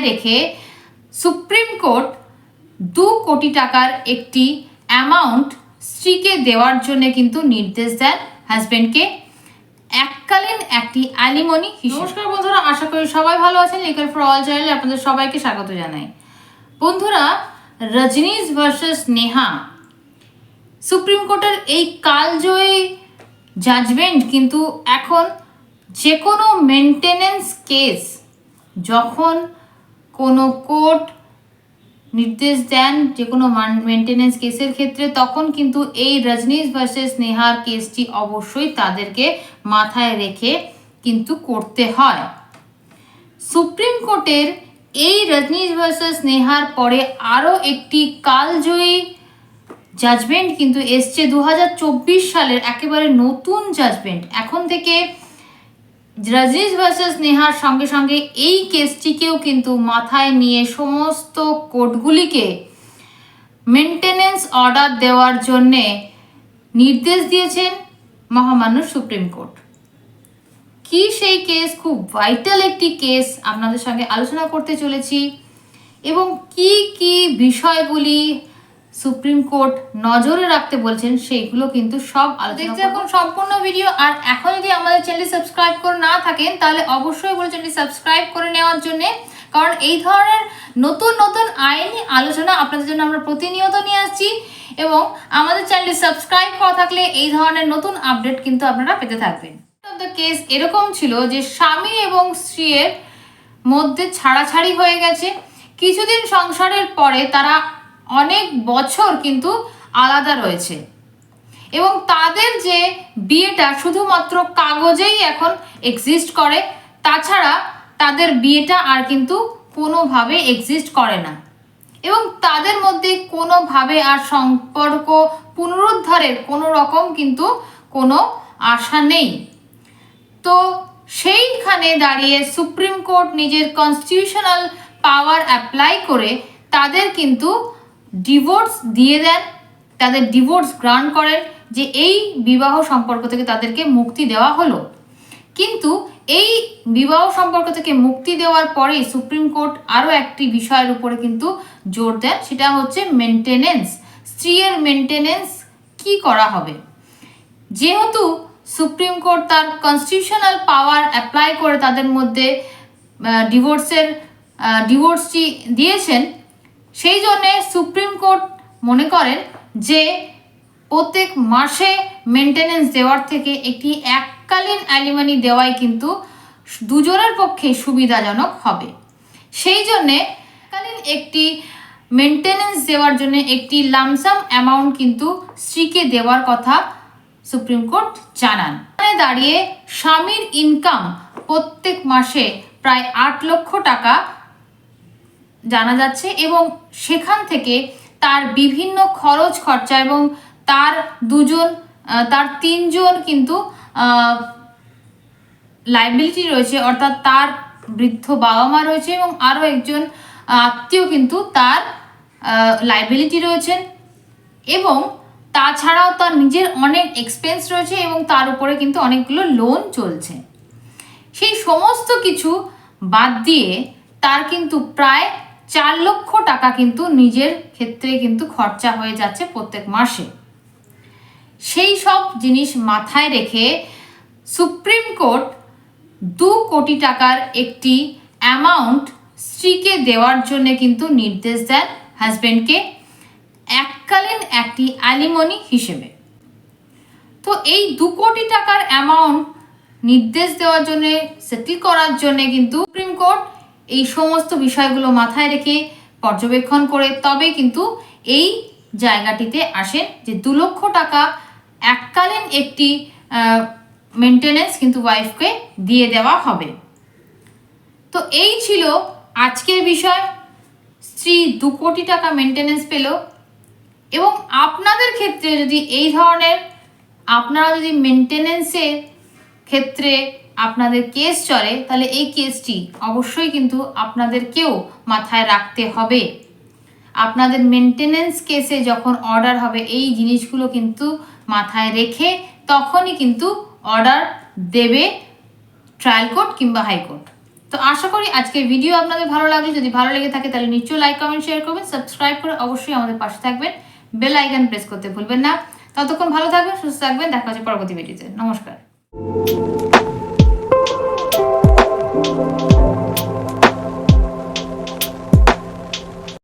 মাথায় রেখে supreme court 2 কোটি টাকার একটি অ্যামাউন্ট স্ত্রীকে দেওয়ার জন্য কিন্তু নির্দেশ দেন হাজব্যান্ডকে এককালীন একটি অ্যালিমনি হিসেবে। নমস্কার বন্ধুরা, আশা করি সবাই ভালো আছেন। লিগাল ফর অল চ্যানেলে আপনাদের সবাইকে স্বাগত জানাই। বন্ধুরা, রজনীশ ভার্সেস নেহা সুপ্রিম কোর্টের এই কালজয়ী জাজমেন্ট কিন্তু এখন যে কোনো মেনটেনেন্স কেস যখন কোনো কোর্ট নির্দেশ দেন যে কোনো মেনটেনেন্স কেসের ক্ষেত্রে, তখন কিন্তু এই রজনীশ ভার্সেস নেহার কেসটি অবশ্যই তাদেরকে মাথায় রেখে কিন্তু করতে হয়। সুপ্রিম কোর্টের এই রজনীশ ভার্সেস নেহার পরে আরও একটি কালজয়ী জাজমেন্ট কিন্তু এসছে 2024 সালের একেবারে নতুন জাজমেন্ট। এখন থেকে রজনীশ ভার্সেস নেহার সঙ্গে সঙ্গে এই কেসটিকেও কিন্তু মাথায় নিয়ে সমস্ত কোর্টগুলিকে মেনটেনেন্স অর্ডার দেওয়ার জন্যে নির্দেশ দিয়েছেন মহামান্য সুপ্রিম কোর্ট। কি সেই কেস? খুব ভাইটাল একটি কেস আপনাদের সঙ্গে আলোচনা করতে চলেছি, এবং কি কি বিষয়গুলি সুপ্রিম কোর্ট নজরে রাখতে বলছেন সেইগুলো কিন্তু সব আলোচনা করব। এখন সম্পূর্ণ ভিডিও। আর এখন যদি আমাদের চ্যানেলটি সাবস্ক্রাইব করে না থাকেন তাহলে অবশ্যই বলে চ্যানেলটি সাবস্ক্রাইব করে নেওয়ার জন্য, কারণ এই ধরনের নতুন নতুন আইনি আলোচনা আপনাদের জন্য আমরা প্রতিনিয়ত নিয়ে আসছি, এবং আমাদের চ্যানেলটি সাবস্ক্রাইব করা থাকলে এই ধরনের নতুন আপডেট কিন্তু আপনারা পেতে থাকবেন। কেস এরকম ছিল যে স্বামী এবং স্ত্রীর মধ্যে ছাড়াছাড়ি হয়ে গেছে। কিছুদিন সংসারের পরে তারা অনেক বছর কিন্তু আলাদা রয়েছে, এবং তাদের যে বিয়েটা শুধুমাত্র কাগজেই এখন এক্সিস্ট করে, তাছাড়া তাদের বিয়েটা আর কিন্তু কোনোভাবে এক্সিস্ট করে না, এবং তাদের মধ্যে কোনোভাবে আর সম্পর্ক পুনরুদ্ধারের কোনো রকম কিন্তু কোনো আশা নেই। তো সেইখানে দাঁড়িয়ে সুপ্রিম কোর্ট নিজের কনস্টিটিউশনাল পাওয়ার অ্যাপ্লাই করে তাদের কিন্তু ডিভোর্স দিয়ে দেন, তাদের ডিভোর্স গ্রান্ট করেন, যে এই বিবাহ সম্পর্ক থেকে তাদেরকে মুক্তি দেওয়া হলো। কিন্তু এই বিবাহ সম্পর্ক থেকে মুক্তি দেওয়ার পরেই সুপ্রিম কোর্ট আরও একটি বিষয়ের উপরে কিন্তু জোর দেন, সেটা হচ্ছে মেনটেনেন্স। স্ত্রীর মেনটেনেন্স কি করা হবে। যেহেতু সুপ্রিম কোর্ট তার কনস্টিটিউশনাল পাওয়ার অ্যাপ্লাই করে তাদের মধ্যে ডিভোর্সটি দিয়েছেন, সেই জন্যে সুপ্রিম কোর্ট মনে করেন যে প্রত্যেক মাসে মেনটেনেন্স দেওয়ার থেকে একটি এককালীন অ্যালিমনি দেওয়াই কিন্তু দুজনের পক্ষে সুবিধাজনক হবে। সেই জন্যে এককালীন একটি মেনটেনেন্স দেওয়ার জন্য একটি লামসাম অ্যামাউন্ট কিন্তু স্ত্রীকে দেওয়ার কথা সুপ্রিম কোর্ট জানান। এখানে দাঁড়িয়ে স্বামীর ইনকাম প্রত্যেক মাসে প্রায় 8 লক্ষ টাকা জানা যাচ্ছে, এবং সেখান থেকে তার বিভিন্ন খরচ খরচা, এবং তার তিনজন কিন্তু লাইবিলিটি রয়েছে, অর্থাৎ তার বৃদ্ধ বাবা মা রয়েছে, এবং আরও একজন আত্মীয় কিন্তু তার লাইবিলিটি রয়েছেন, এবং তাছাড়াও তার নিজের অনেক এক্সপেন্স রয়েছে, এবং তার উপরে কিন্তু অনেকগুলো লোন চলছে। সেই সমস্ত কিছু বাদ দিয়ে তার কিন্তু প্রায় 4 লক্ষ টাকা কিন্তু নিজের ক্ষেত্রে কিন্তু খরচা হয়ে যাচ্ছে প্রত্যেক মাসে। সেই সব জিনিস মাথায় রেখে সুপ্রিম কোর্ট 2 কোটি টাকার একটি অ্যামাউন্ট স্ত্রীকে দেওয়ার জন্য কিন্তু নির্দেশ দেন হাজব্যান্ডকে এককালীন একটি অ্যালিমনি হিসেবে। তো এই 2 কোটি টাকার অ্যামাউন্ট নির্দেশ দেওয়ার জন্য, সেটেল করার জন্য কিন্তু সুপ্রিম কোর্ট এই সমস্ত বিষয়গুলো মাথায় রেখে পর্যবেক্ষণ করে তবে কিন্তু এই জায়গাটিতে আসেন যে 2 লক্ষ টাকা এককালীন একটি মেনটেনেন্স কিন্তু ওয়াইফকে দিয়ে দেওয়া হবে। তো এই ছিল আজকের বিষয়। স্ত্রী 2 কোটি টাকা মেনটেনেন্স পেল, এবং আপনাদের ক্ষেত্রে যদি এই ধরনের আপনারা যদি মেনটেনেন্সের ক্ষেত্রে আপনাদের কেস চলে, তাহলে এই কেসটি অবশ্যই কিন্তু আপনাদেরকেও মাথায় রাখতে হবে। আপনাদের মেনটেনেন্স কেসে যখন অর্ডার হবে, এই জিনিসগুলো কিন্তু মাথায় রেখে তখনই কিন্তু অর্ডার দেবে ট্রায়াল কোর্ট কিংবা হাইকোর্ট। তো আশা করি আজকের ভিডিও আপনাদের ভালো লাগবে। যদি ভালো লেগে থাকে তাহলে নিশ্চয়ই লাইক কমেন্ট শেয়ার করবেন, সাবস্ক্রাইব করে অবশ্যই আমাদের পাশে থাকবেন, বেল আইকন প্রেস করতে ভুলবেন না। ততক্ষণ ভালো থাকবেন, সুস্থ থাকবেন, দেখা হচ্ছে পরবর্তী ভিডিওতে। নমস্কার।